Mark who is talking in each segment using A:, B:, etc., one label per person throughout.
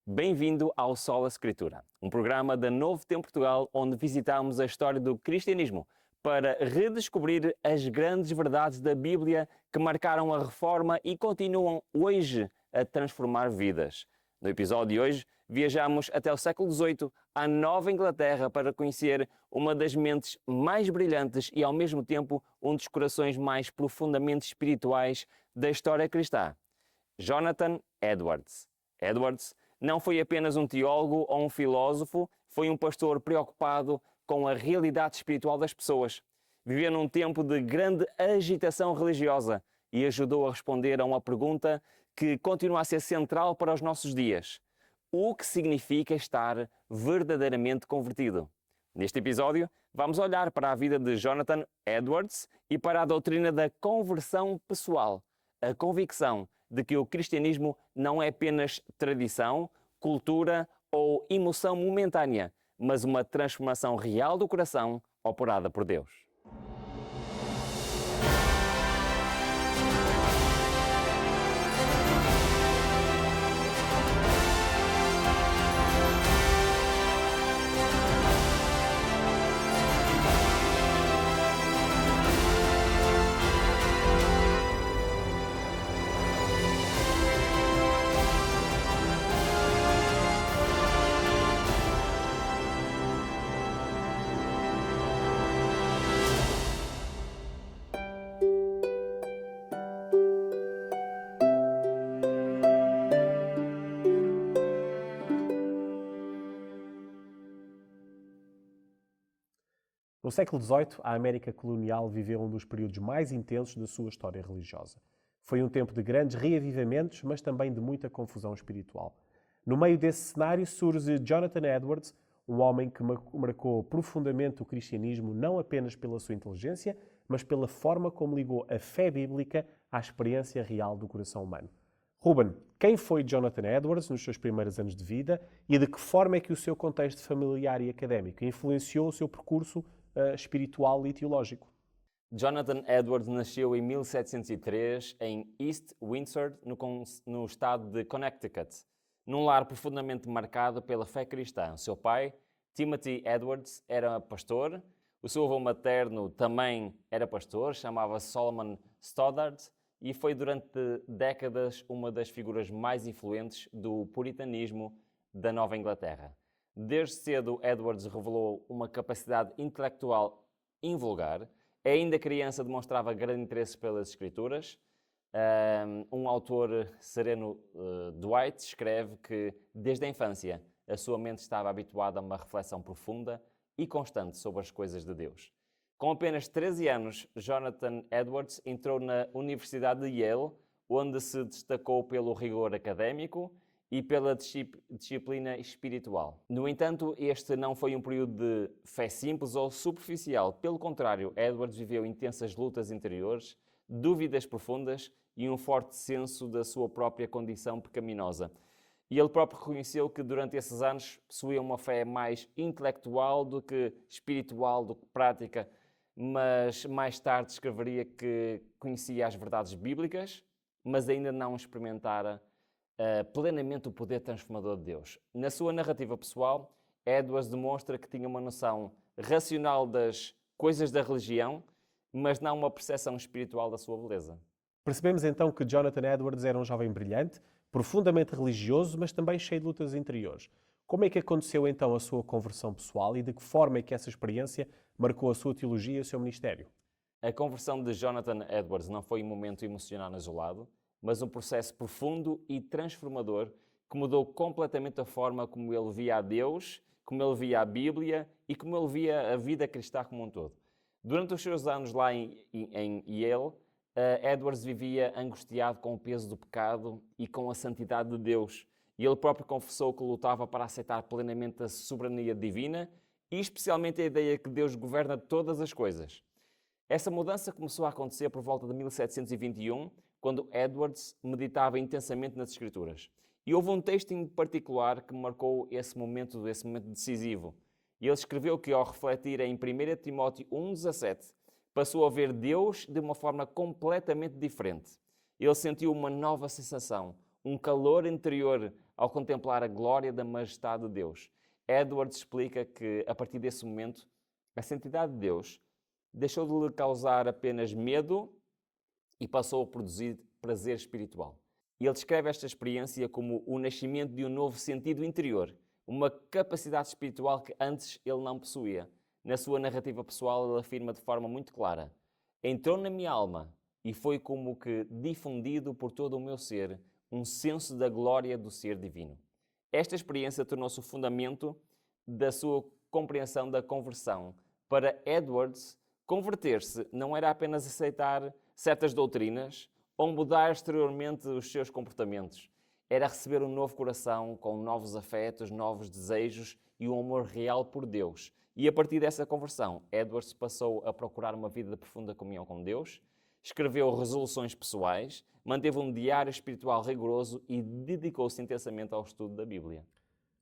A: Bem-vindo ao Sola Escritura, um programa da Novo Tempo Portugal onde visitamos a história do cristianismo para redescobrir as grandes verdades da Bíblia que marcaram a Reforma e continuam hoje a transformar vidas. No episódio de hoje, viajamos até o século XVIII, à Nova Inglaterra, para conhecer uma das mentes mais brilhantes e, ao mesmo tempo, um dos corações mais profundamente espirituais da história cristã, Jonathan Edwards. Edwards não foi apenas um teólogo ou um filósofo, foi um pastor preocupado com a realidade espiritual das pessoas. Viveu num tempo de grande agitação religiosa e ajudou a responder a uma pergunta que continua a ser central para os nossos dias: o que significa estar verdadeiramente convertido? Neste episódio, vamos olhar para a vida de Jonathan Edwards e para a doutrina da conversão pessoal, a convicção de que o cristianismo não é apenas tradição, cultura ou emoção momentânea, mas uma transformação real do coração operada por Deus.
B: No século XVIII, a América colonial viveu um dos períodos mais intensos da sua história religiosa. Foi um tempo de grandes reavivamentos, mas também de muita confusão espiritual. No meio desse cenário surge Jonathan Edwards, um homem que marcou profundamente o cristianismo não apenas pela sua inteligência, mas pela forma como ligou a fé bíblica à experiência real do coração humano. Ruben, quem foi Jonathan Edwards nos seus primeiros anos de vida e de que forma é que o seu contexto familiar e académico influenciou o seu percurso espiritual e teológico?
A: Jonathan Edwards nasceu em 1703 em East Windsor, no estado de Connecticut, num lar profundamente marcado pela fé cristã. O seu pai, Timothy Edwards, era pastor. O seu avô materno também era pastor, chamava-se Solomon Stoddard, e foi durante décadas uma das figuras mais influentes do puritanismo da Nova Inglaterra. Desde cedo, Edwards revelou uma capacidade intelectual invulgar. Ainda criança, demonstrava grande interesse pelas escrituras. Um autor sereno, Dwight, escreve que, desde a infância, a sua mente estava habituada a uma reflexão profunda e constante sobre as coisas de Deus. Com apenas 13 anos, Jonathan Edwards entrou na Universidade de Yale, onde se destacou pelo rigor académico e pela disciplina espiritual. No entanto, este não foi um período de fé simples ou superficial. Pelo contrário, Edwards viveu intensas lutas interiores, dúvidas profundas e um forte senso da sua própria condição pecaminosa. E ele próprio reconheceu que durante esses anos possuía uma fé mais intelectual do que espiritual, do que prática, mas mais tarde escreveria que conhecia as verdades bíblicas, mas ainda não experimentara plenamente o poder transformador de Deus. Na sua narrativa pessoal, Edwards demonstra que tinha uma noção racional das coisas da religião, mas não uma percepção espiritual da sua beleza.
B: Percebemos então que Jonathan Edwards era um jovem brilhante, profundamente religioso, mas também cheio de lutas interiores. Como é que aconteceu então a sua conversão pessoal e de que forma é que essa experiência marcou a sua teologia e o seu ministério?
A: A conversão de Jonathan Edwards não foi um momento emocional isolado, mas um processo profundo e transformador que mudou completamente a forma como ele via a Deus, como ele via a Bíblia e como ele via a vida cristã como um todo. Durante os seus anos lá em Yale, Edwards vivia angustiado com o peso do pecado e com a santidade de Deus. E ele próprio confessou que lutava para aceitar plenamente a soberania divina e especialmente a ideia que Deus governa todas as coisas. Essa mudança começou a acontecer por volta de 1721, quando Edwards meditava intensamente nas Escrituras. E houve um texto em particular que marcou esse momento decisivo. E ele escreveu que, ao refletir em 1 Timóteo 1,17, passou a ver Deus de uma forma completamente diferente. Ele sentiu uma nova sensação, um calor interior ao contemplar a glória da majestade de Deus. Edwards explica que, a partir desse momento, a santidade de Deus deixou de lhe causar apenas medo e passou a produzir prazer espiritual. Ele descreve esta experiência como o nascimento de um novo sentido interior, uma capacidade espiritual que antes ele não possuía. Na sua narrativa pessoal, ele afirma de forma muito clara: entrou na minha alma e foi como que difundido por todo o meu ser um senso da glória do ser divino. Esta experiência tornou-se o fundamento da sua compreensão da conversão. Para Edwards, converter-se não era apenas aceitar certas doutrinas ou mudar exteriormente os seus comportamentos. Era receber um novo coração com novos afetos, novos desejos e um amor real por Deus. E a partir dessa conversão, Edwards passou a procurar uma vida de profunda comunhão com Deus, escreveu resoluções pessoais, manteve um diário espiritual rigoroso e dedicou-se intensamente ao estudo da Bíblia.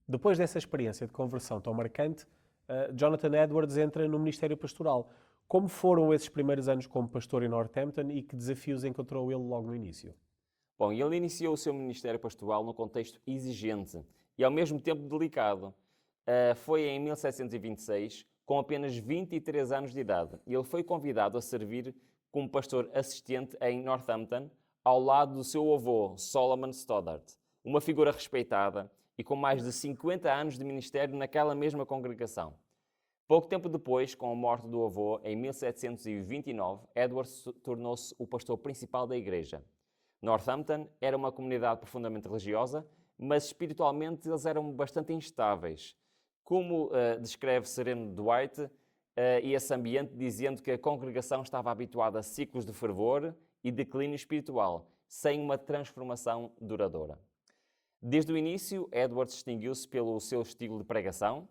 B: Depois dessa experiência de conversão tão marcante, Jonathan Edwards entra no ministério pastoral. Como foram esses primeiros anos como pastor em Northampton e que desafios encontrou ele logo no início?
A: Bom, ele iniciou o seu ministério pastoral num contexto exigente e ao mesmo tempo delicado. Foi em 1726, com apenas 23 anos de idade, e ele foi convidado a servir como pastor assistente em Northampton, ao lado do seu avô, Solomon Stoddart, uma figura respeitada e com mais de 50 anos de ministério naquela mesma congregação. Pouco tempo depois, com a morte do avô, em 1729, Edwards tornou-se o pastor principal da igreja. Northampton era uma comunidade profundamente religiosa, mas espiritualmente eles eram bastante instáveis. Como descreve Sereno Dwight, e esse ambiente, dizendo que a congregação estava habituada a ciclos de fervor e declínio espiritual, sem uma transformação duradoura. Desde o início, Edwards distinguiu-se pelo seu estilo de pregação,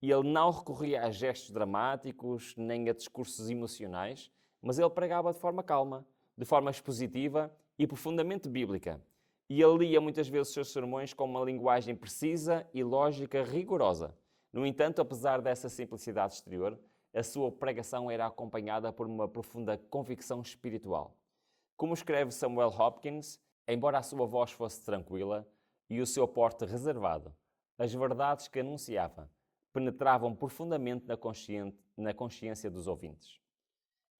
A: e ele não recorria a gestos dramáticos nem a discursos emocionais, mas ele pregava de forma calma, de forma expositiva e profundamente bíblica. E ele lia muitas vezes os seus sermões com uma linguagem precisa e lógica rigorosa. No entanto, apesar dessa simplicidade exterior, a sua pregação era acompanhada por uma profunda convicção espiritual. Como escreve Samuel Hopkins, embora a sua voz fosse tranquila e o seu porte reservado, as verdades que anunciava penetravam profundamente na consciência dos ouvintes.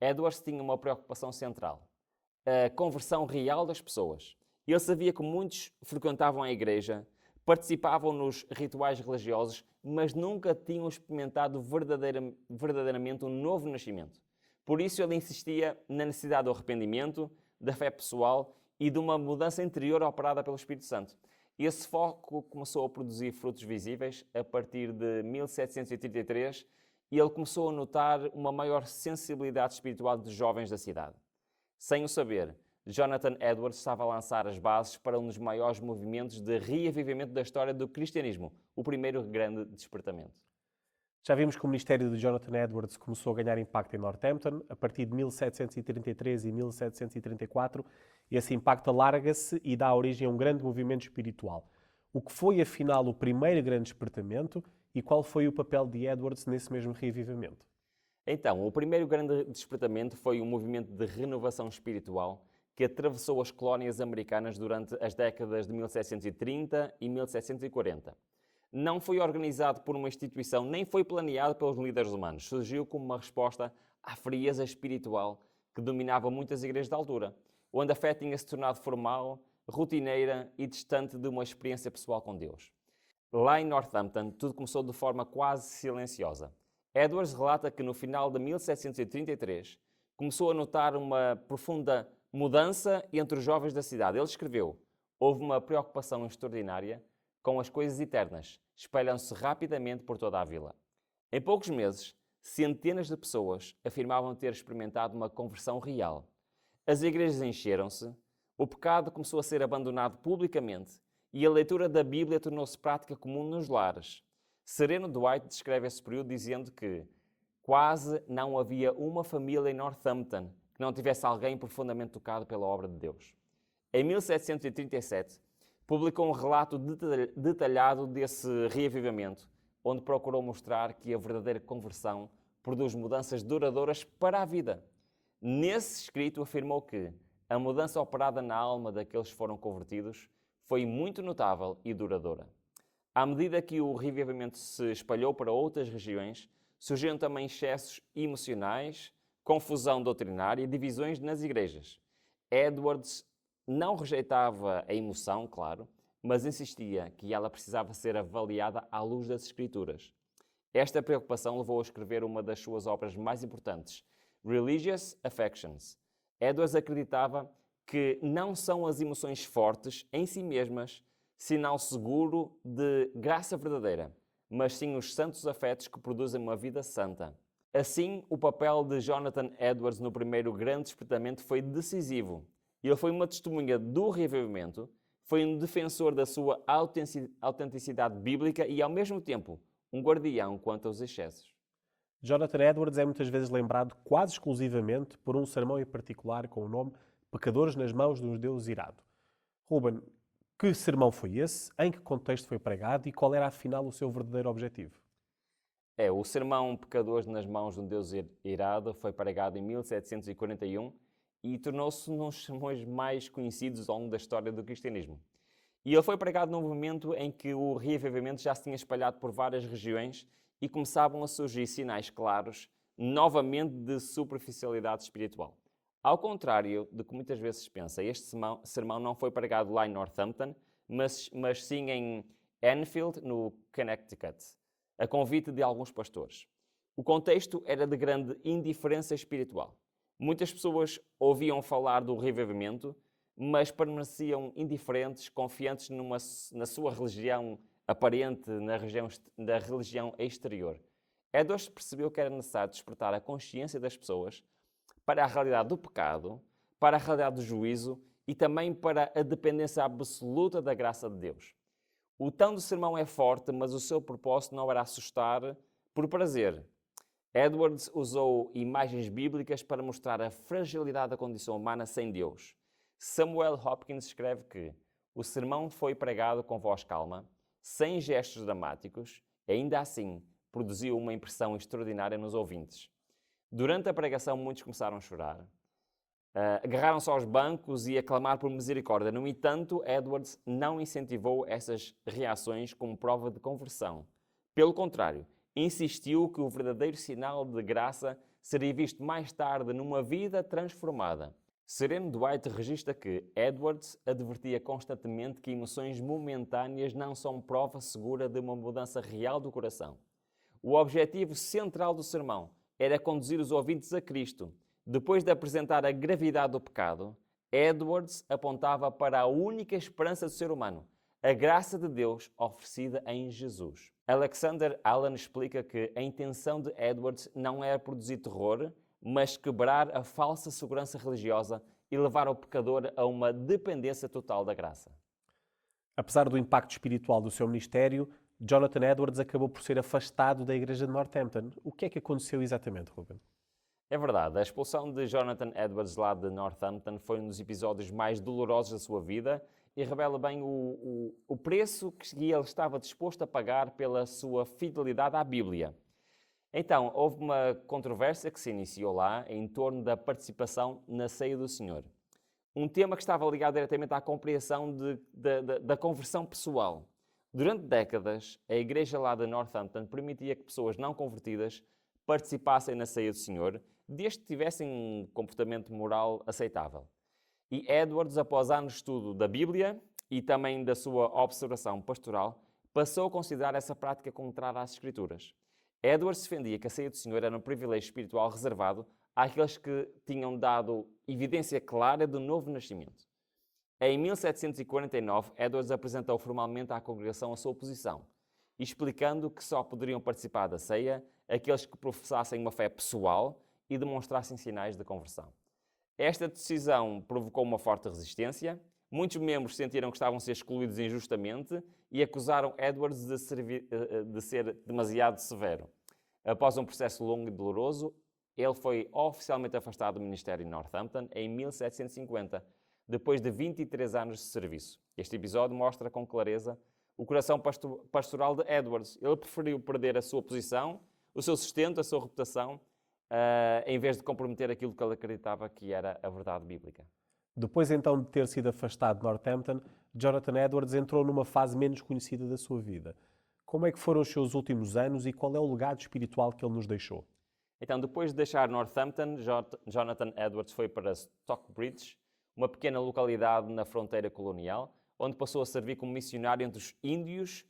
A: Edwards tinha uma preocupação central: a conversão real das pessoas. Ele sabia que muitos frequentavam a igreja, participavam nos rituais religiosos, mas nunca tinham experimentado verdadeiramente um novo nascimento. Por isso ele insistia na necessidade do arrependimento, da fé pessoal e de uma mudança interior operada pelo Espírito Santo. Esse foco começou a produzir frutos visíveis a partir de 1733 e ele começou a notar uma maior sensibilidade espiritual dos jovens da cidade. Sem o saber, Jonathan Edwards estava a lançar as bases para um dos maiores movimentos de reavivamento da história do cristianismo, o primeiro grande despertamento.
B: Já vimos que o ministério de Jonathan Edwards começou a ganhar impacto em Northampton a partir de 1733 e 1734. Esse impacto alarga-se e dá origem a um grande movimento espiritual. O que foi, afinal, o primeiro grande despertamento e qual foi o papel de Edwards nesse mesmo reavivamento?
A: Então, o primeiro grande despertamento foi um movimento de renovação espiritual que atravessou as colónias americanas durante as décadas de 1730 e 1740. Não foi organizado por uma instituição, nem foi planeado pelos líderes humanos. Surgiu como uma resposta à frieza espiritual que dominava muitas igrejas da altura, onde a fé tinha se tornado formal, rotineira e distante de uma experiência pessoal com Deus. Lá em Northampton, tudo começou de forma quase silenciosa. Edwards relata que no final de 1733 começou a notar uma profunda mudança entre os jovens da cidade. Ele escreveu: houve uma preocupação extraordinária com as coisas eternas, espalhando-se rapidamente por toda a vila. Em poucos meses, centenas de pessoas afirmavam ter experimentado uma conversão real. As igrejas encheram-se, o pecado começou a ser abandonado publicamente e a leitura da Bíblia tornou-se prática comum nos lares. Sereno Dwight descreve esse período dizendo que quase não havia uma família em Northampton que não tivesse alguém profundamente tocado pela obra de Deus. Em 1737, publicou um relato detalhado desse reavivamento, onde procurou mostrar que a verdadeira conversão produz mudanças duradouras para a vida. Nesse escrito afirmou que a mudança operada na alma daqueles que foram convertidos foi muito notável e duradoura. À medida que o reavivamento se espalhou para outras regiões, surgiram também excessos emocionais, confusão doutrinária e divisões nas igrejas. Edwards não rejeitava a emoção, claro, mas insistia que ela precisava ser avaliada à luz das Escrituras. Esta preocupação levou a escrever uma das suas obras mais importantes, Religious Affections. Edwards acreditava que não são as emoções fortes em si mesmas sinal seguro de graça verdadeira, mas sim os santos afetos que produzem uma vida santa. Assim, o papel de Jonathan Edwards no primeiro grande despertamento foi decisivo. Ele foi uma testemunha do reavivamento, foi um defensor da sua autenticidade bíblica e, ao mesmo tempo, um guardião quanto aos excessos.
B: Jonathan Edwards é muitas vezes lembrado quase exclusivamente por um sermão em particular com o nome Pecadores nas mãos de um Deus irado. Ruben, que sermão foi esse? Em que contexto foi pregado e qual era afinal o seu verdadeiro objetivo?
A: O sermão Pecadores nas mãos de um Deus irado foi pregado em 1741 e tornou-se um dos sermões mais conhecidos ao longo da história do cristianismo. E ele foi pregado num momento em que o reavivamento já se tinha espalhado por várias regiões e começavam a surgir sinais claros, novamente, de superficialidade espiritual. Ao contrário do que muitas vezes se pensa, este sermão não foi pregado lá em Northampton, mas sim em Enfield, no Connecticut, a convite de alguns pastores. O contexto era de grande indiferença espiritual. Muitas pessoas ouviam falar do reavivamento, mas permaneciam indiferentes, confiantes na sua religião aparente, na religião exterior. Edwards percebeu que era necessário despertar a consciência das pessoas para a realidade do pecado, para a realidade do juízo e também para a dependência absoluta da graça de Deus. O tom do sermão é forte, mas o seu propósito não era assustar por prazer. Edwards usou imagens bíblicas para mostrar a fragilidade da condição humana sem Deus. Samuel Hopkins escreve que o sermão foi pregado com voz calma, sem gestos dramáticos, e ainda assim produziu uma impressão extraordinária nos ouvintes. Durante a pregação, muitos começaram a chorar, agarraram-se aos bancos e a clamar por misericórdia. No entanto, Edwards não incentivou essas reações como prova de conversão. Pelo contrário, insistiu que o verdadeiro sinal de graça seria visto mais tarde numa vida transformada. Sereno Dwight registra que Edwards advertia constantemente que emoções momentâneas não são prova segura de uma mudança real do coração. O objetivo central do sermão era conduzir os ouvintes a Cristo. Depois de apresentar a gravidade do pecado, Edwards apontava para a única esperança do ser humano, a graça de Deus oferecida em Jesus. Alexander Allen explica que a intenção de Edwards não era produzir terror, mas quebrar a falsa segurança religiosa e levar o pecador a uma dependência total da graça.
B: Apesar do impacto espiritual do seu ministério, Jonathan Edwards acabou por ser afastado da igreja de Northampton. O que é que aconteceu exatamente, Ruben?
A: É verdade, a expulsão de Jonathan Edwards lá de Northampton foi um dos episódios mais dolorosos da sua vida e revela bem o preço que ele estava disposto a pagar pela sua fidelidade à Bíblia. Então, houve uma controvérsia que se iniciou lá em torno da participação na ceia do Senhor. Um tema que estava ligado diretamente à compreensão da conversão pessoal. Durante décadas, a igreja lá de Northampton permitia que pessoas não convertidas participassem na ceia do Senhor, desde que tivessem um comportamento moral aceitável. E Edwards, após anos de estudo da Bíblia e também da sua observação pastoral, passou a considerar essa prática contrária às Escrituras. Edwards defendia que a ceia do Senhor era um privilégio espiritual reservado àqueles que tinham dado evidência clara do novo nascimento. Em 1749, Edwards apresentou formalmente à congregação a sua posição, explicando que só poderiam participar da ceia aqueles que professassem uma fé pessoal e demonstrassem sinais de conversão. Esta decisão provocou uma forte resistência. Muitos membros sentiram que estavam a ser excluídos injustamente e acusaram Edwards de ser demasiado severo. Após um processo longo e doloroso, ele foi oficialmente afastado do ministério em Northampton em 1750, depois de 23 anos de serviço. Este episódio mostra com clareza o coração pastoral de Edwards. Ele preferiu perder a sua posição, o seu sustento, a sua reputação, em vez de comprometer aquilo que ele acreditava que era a verdade bíblica.
B: Depois então de ter sido afastado de Northampton, Jonathan Edwards entrou numa fase menos conhecida da sua vida. Como é que foram os seus últimos anos e qual é o legado espiritual que ele nos deixou?
A: Então, depois de deixar Northampton, Jonathan Edwards foi para Stockbridge, uma pequena localidade na fronteira colonial, onde passou a servir como missionário entre os índios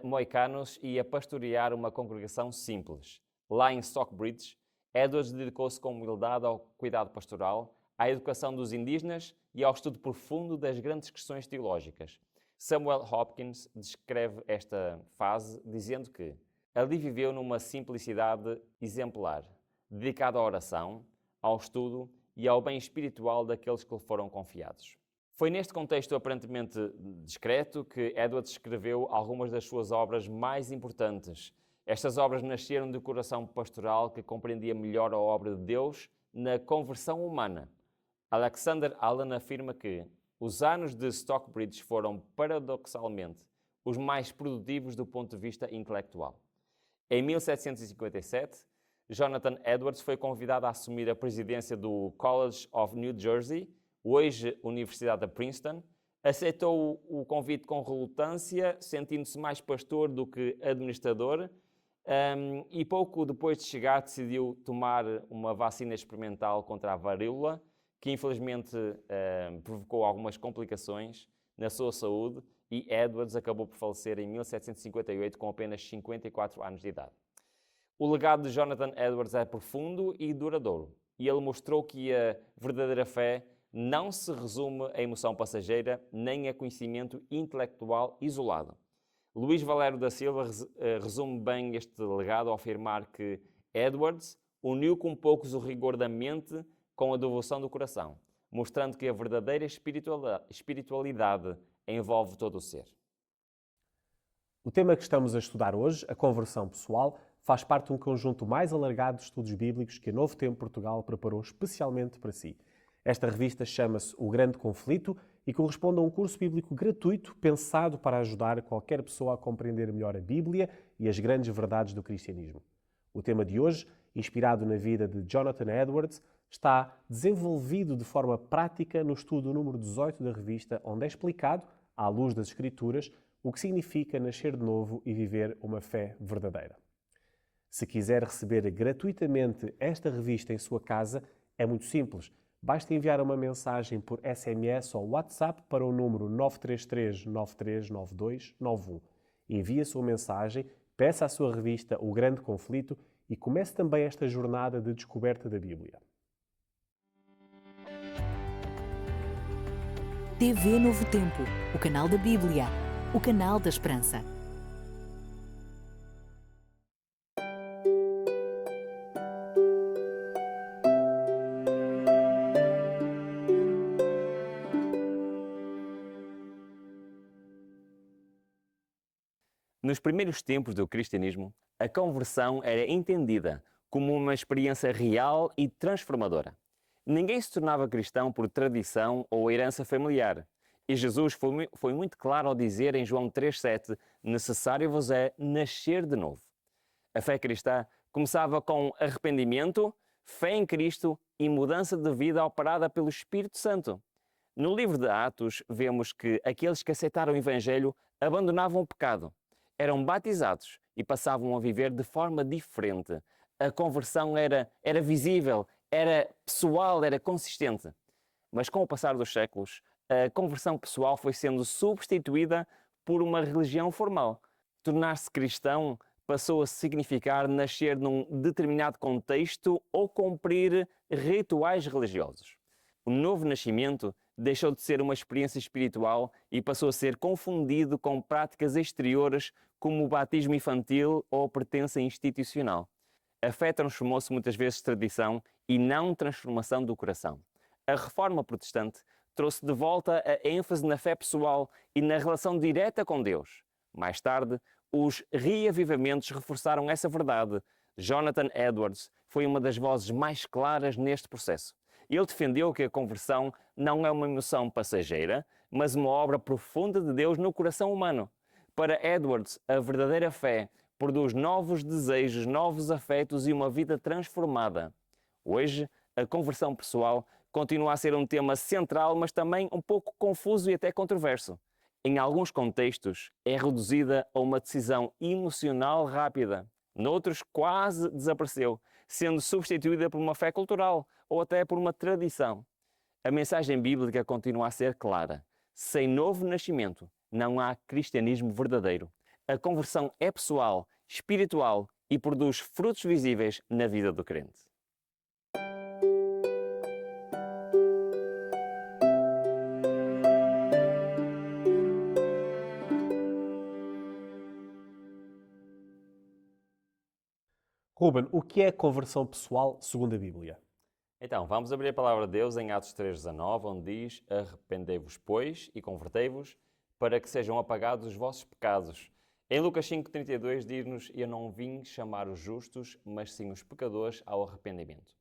A: moicanos e a pastorear uma congregação simples. Lá em Stockbridge, Edwards dedicou-se com humildade ao cuidado pastoral, à educação dos indígenas e ao estudo profundo das grandes questões teológicas. Samuel Hopkins descreve esta fase dizendo que ali viveu numa simplicidade exemplar, dedicado à oração, ao estudo e ao bem espiritual daqueles que lhe foram confiados. Foi neste contexto aparentemente discreto que Edwards escreveu algumas das suas obras mais importantes. Estas obras nasceram do coração pastoral que compreendia melhor a obra de Deus na conversão humana. Alexander Allen afirma que os anos de Stockbridge foram, paradoxalmente, os mais produtivos do ponto de vista intelectual. Em 1757, Jonathan Edwards foi convidado a assumir a presidência do College of New Jersey, hoje Universidade de Princeton. Aceitou o convite com relutância, sentindo-se mais pastor do que administrador, e pouco depois de chegar decidiu tomar uma vacina experimental contra a varíola, que infelizmente provocou algumas complicações na sua saúde, e Edwards acabou por falecer em 1758 com apenas 54 anos de idade. O legado de Jonathan Edwards é profundo e duradouro, e ele mostrou que a verdadeira fé não se resume a emoção passageira nem a conhecimento intelectual isolado. Luís Valério da Silva resume bem este legado ao afirmar que Edwards uniu com poucos o rigor da mente com a devoção do coração, mostrando que a verdadeira espiritualidade envolve todo o ser.
B: O tema que estamos a estudar hoje, a conversão pessoal, faz parte de um conjunto mais alargado de estudos bíblicos que a Novo Tempo Portugal preparou especialmente para si. Esta revista chama-se O Grande Conflito e corresponde a um curso bíblico gratuito pensado para ajudar qualquer pessoa a compreender melhor a Bíblia e as grandes verdades do cristianismo. O tema de hoje, inspirado na vida de Jonathan Edwards, está desenvolvido de forma prática no estudo número 18 da revista, onde é explicado, à luz das Escrituras, o que significa nascer de novo e viver uma fé verdadeira. Se quiser receber gratuitamente esta revista em sua casa, é muito simples. Basta enviar uma mensagem por SMS ou WhatsApp para o número 933-939291. Envie a sua mensagem, peça a sua revista O Grande Conflito e comece também esta jornada de descoberta da Bíblia.
C: TV Novo Tempo, o canal da Bíblia, o canal da Esperança.
A: Nos primeiros tempos do cristianismo, a conversão era entendida como uma experiência real e transformadora. Ninguém se tornava cristão por tradição ou herança familiar. E Jesus foi muito claro ao dizer em João 3,7: necessário vos é nascer de novo. A fé cristã começava com arrependimento, fé em Cristo e mudança de vida operada pelo Espírito Santo. No livro de Atos, vemos que aqueles que aceitaram o Evangelho abandonavam o pecado, eram batizados e passavam a viver de forma diferente. A conversão era visível, era pessoal, era consistente. Mas com o passar dos séculos, a conversão pessoal foi sendo substituída por uma religião formal. Tornar-se cristão passou a significar nascer num determinado contexto ou cumprir rituais religiosos. O novo nascimento deixou de ser uma experiência espiritual e passou a ser confundido com práticas exteriores como o batismo infantil ou a pertença institucional. A fé transformou-se muitas vezes de tradição e não transformação do coração. A Reforma Protestante trouxe de volta a ênfase na fé pessoal e na relação direta com Deus. Mais tarde, os reavivamentos reforçaram essa verdade. Jonathan Edwards foi uma das vozes mais claras neste processo. Ele defendeu que a conversão não é uma emoção passageira, mas uma obra profunda de Deus no coração humano. Para Edwards, a verdadeira fé produz novos desejos, novos afetos e uma vida transformada. Hoje, a conversão pessoal continua a ser um tema central, mas também um pouco confuso e até controverso. Em alguns contextos, é reduzida a uma decisão emocional rápida. Noutros, quase desapareceu, sendo substituída por uma fé cultural ou até por uma tradição. A mensagem bíblica continua a ser clara. Sem novo nascimento, não há cristianismo verdadeiro. A conversão é pessoal, espiritual e produz frutos visíveis na vida do crente.
B: Ruben, o que é conversão pessoal segundo a Bíblia?
A: Então, vamos abrir a palavra de Deus em Atos 3,19, onde diz: arrependei-vos, pois, e convertei-vos, para que sejam apagados os vossos pecados. Em Lucas 5,32 diz-nos: eu não vim chamar os justos, mas sim os pecadores ao arrependimento.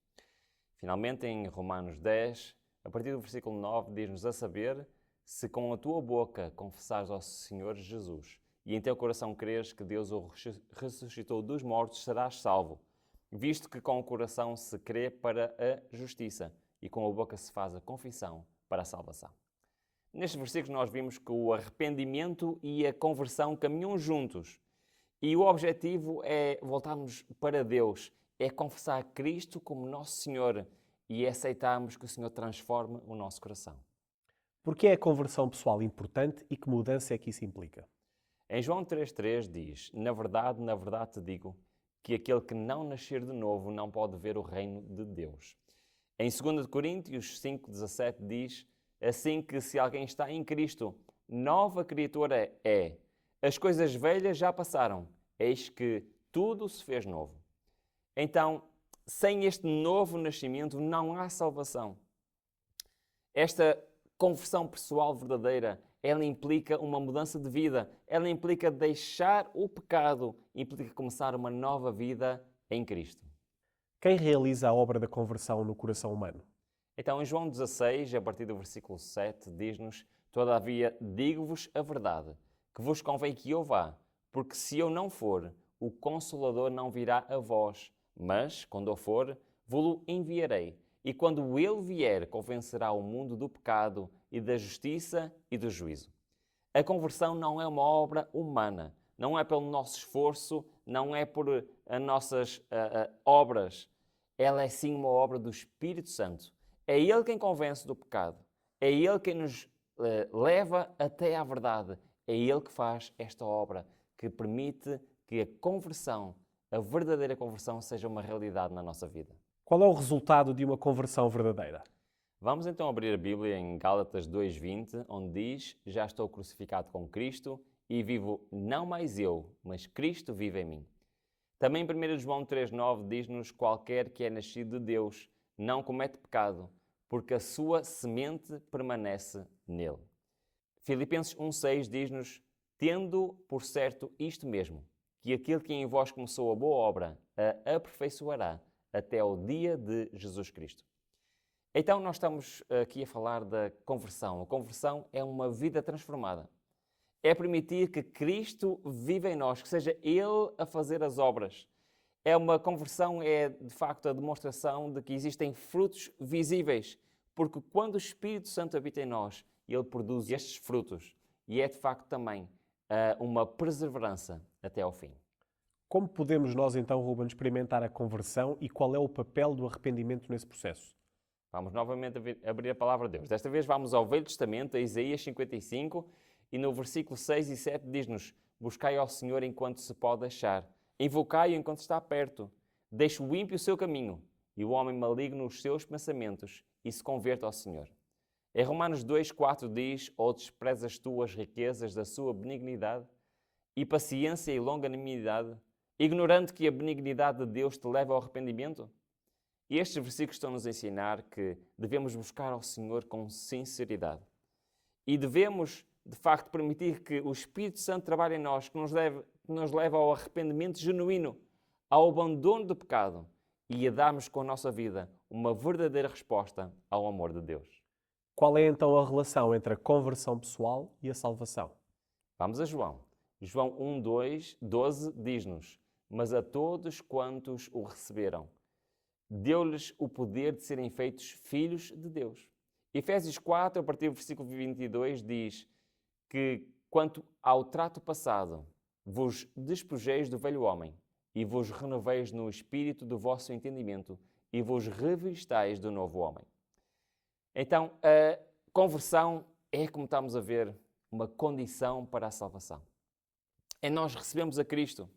A: Finalmente, em Romanos 10, a partir do versículo 9, diz-nos a saber: se com a tua boca confessares ao Senhor Jesus e em teu coração creres que Deus o ressuscitou dos mortos, serás salvo. Visto que com o coração se crê para a justiça e com a boca se faz a confissão para a salvação. Nestes versículos nós vimos que o arrependimento e a conversão caminham juntos. E o objetivo é voltarmos para Deus, é confessar Cristo como nosso Senhor e aceitarmos que o Senhor transforme o nosso coração.
B: Por que é a conversão pessoal importante e que mudança é que isso implica?
A: Em João 3,3 diz: na verdade te digo, que aquele que não nascer de novo não pode ver o reino de Deus. Em 2 Coríntios 5,17 diz: assim que se alguém está em Cristo, nova criatura é. As coisas velhas já passaram, eis que tudo se fez novo. Então, sem este novo nascimento não há salvação. Esta conversão pessoal verdadeira, ela implica uma mudança de vida, ela implica deixar o pecado, implica começar uma nova vida em Cristo.
B: Quem realiza a obra da conversão no coração humano?
A: Então, em João 16, a partir do versículo 7, diz-nos: todavia, digo-vos a verdade, que vos convém que eu vá, porque se eu não for, o Consolador não virá a vós, mas, quando eu for, vou-lo enviarei. E quando ele vier, convencerá o mundo do pecado e da justiça e do juízo. A conversão não é uma obra humana, não é pelo nosso esforço, não é por as nossas obras. Ela é sim uma obra do Espírito Santo. É Ele quem convence do pecado. É Ele quem nos leva até à verdade. É Ele que faz esta obra, que permite que a conversão, a verdadeira conversão, seja uma realidade na nossa vida.
B: Qual é o resultado de uma conversão verdadeira?
A: Vamos então abrir a Bíblia em Gálatas 2,20, onde diz: já estou crucificado com Cristo e vivo não mais eu, mas Cristo vive em mim. Também em 1 João 3,9 diz-nos: qualquer que é nascido de Deus não comete pecado, porque a sua semente permanece nele. Filipenses 1,6 diz-nos: tendo por certo isto mesmo, que aquele que em vós começou a boa obra a aperfeiçoará até ao dia de Jesus Cristo. Então nós estamos aqui a falar da conversão. A conversão é uma vida transformada. É permitir que Cristo viva em nós, que seja Ele a fazer as obras. É uma conversão, é de facto a demonstração de que existem frutos visíveis, porque quando o Espírito Santo habita em nós, Ele produz estes frutos e é de facto também uma perseverança até ao fim.
B: Como podemos nós então, Ruben, experimentar a conversão e qual é o papel do arrependimento nesse processo?
A: Vamos novamente abrir a palavra de Deus. Desta vez vamos ao Velho Testamento, a Isaías 55, e no versículo 6 e 7 diz-nos: buscai ao Senhor enquanto se pode achar, invocai-o enquanto está perto. Deixe o ímpio o seu caminho e o homem maligno os seus pensamentos e se converta ao Senhor. Em Romanos 2,4 diz: ou desprezas tu as riquezas da sua benignidade e paciência e longanimidade, ignorando que a benignidade de Deus te leva ao arrependimento? E estes versículos estão-nos a ensinar que devemos buscar ao Senhor com sinceridade. E devemos, de facto, permitir que o Espírito Santo trabalhe em nós, que nos leve ao arrependimento genuíno, ao abandono do pecado e a darmos com a nossa vida uma verdadeira resposta ao amor de Deus.
B: Qual é então a relação entre a conversão pessoal e a salvação?
A: Vamos a João. João 1:12 diz-nos: mas a todos quantos o receberam, deu-lhes o poder de serem feitos filhos de Deus. Efésios 4, a partir do versículo 22, diz que, quanto ao trato passado, vos despojeis do velho homem e vos renoveis no espírito do vosso entendimento e vos revistais do novo homem. Então, a conversão é, como estamos a ver, uma condição para a salvação. É nós recebemos a Cristo,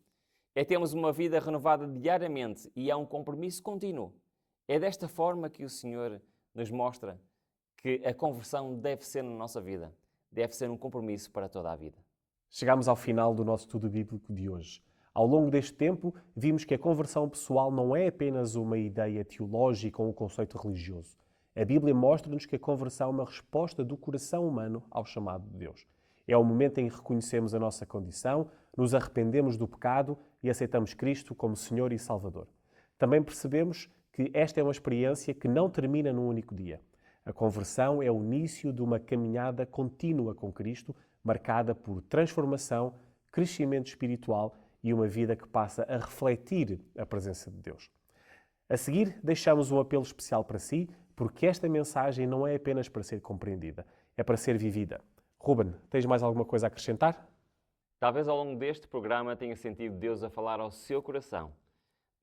A: é termos uma vida renovada diariamente e há um compromisso contínuo. É desta forma que o Senhor nos mostra que a conversão deve ser na nossa vida, deve ser um compromisso para toda a vida.
B: Chegamos ao final do nosso estudo bíblico de hoje. Ao longo deste tempo, vimos que a conversão pessoal não é apenas uma ideia teológica ou um conceito religioso. A Bíblia mostra-nos que a conversão é uma resposta do coração humano ao chamado de Deus. É o momento em que reconhecemos a nossa condição, nos arrependemos do pecado e aceitamos Cristo como Senhor e Salvador. Também percebemos que esta é uma experiência que não termina num único dia. A conversão é o início de uma caminhada contínua com Cristo, marcada por transformação, crescimento espiritual e uma vida que passa a refletir a presença de Deus. A seguir, deixamos um apelo especial para si, porque esta mensagem não é apenas para ser compreendida, é para ser vivida. Ruben, tens mais alguma coisa a acrescentar?
A: Talvez ao longo deste programa tenha sentido Deus a falar ao seu coração.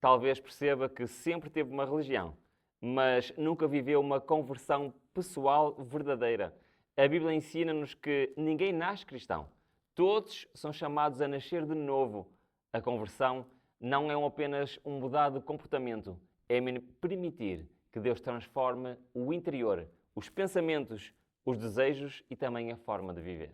A: Talvez perceba que sempre teve uma religião, mas nunca viveu uma conversão pessoal verdadeira. A Bíblia ensina-nos que ninguém nasce cristão. Todos são chamados a nascer de novo. A conversão não é apenas um mudar de comportamento, é permitir que Deus transforme o interior, os pensamentos, os desejos e também a forma de viver.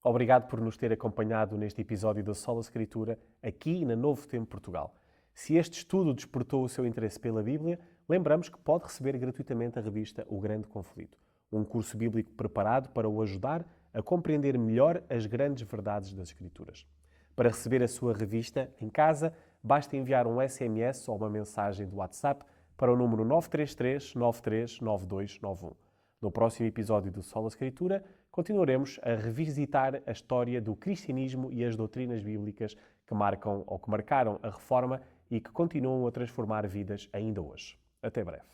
B: Obrigado por nos ter acompanhado neste episódio da Sola Escritura, aqui na Novo Tempo Portugal. Se este estudo despertou o seu interesse pela Bíblia, lembramos que pode receber gratuitamente a revista O Grande Conflito, um curso bíblico preparado para o ajudar a compreender melhor as grandes verdades das Escrituras. Para receber a sua revista em casa, basta enviar um SMS ou uma mensagem do WhatsApp para o número 933 93 9291. No próximo episódio do Sola Escritura, continuaremos a revisitar a história do cristianismo e as doutrinas bíblicas que marcam ou que marcaram a Reforma e que continuam a transformar vidas ainda hoje. Até breve.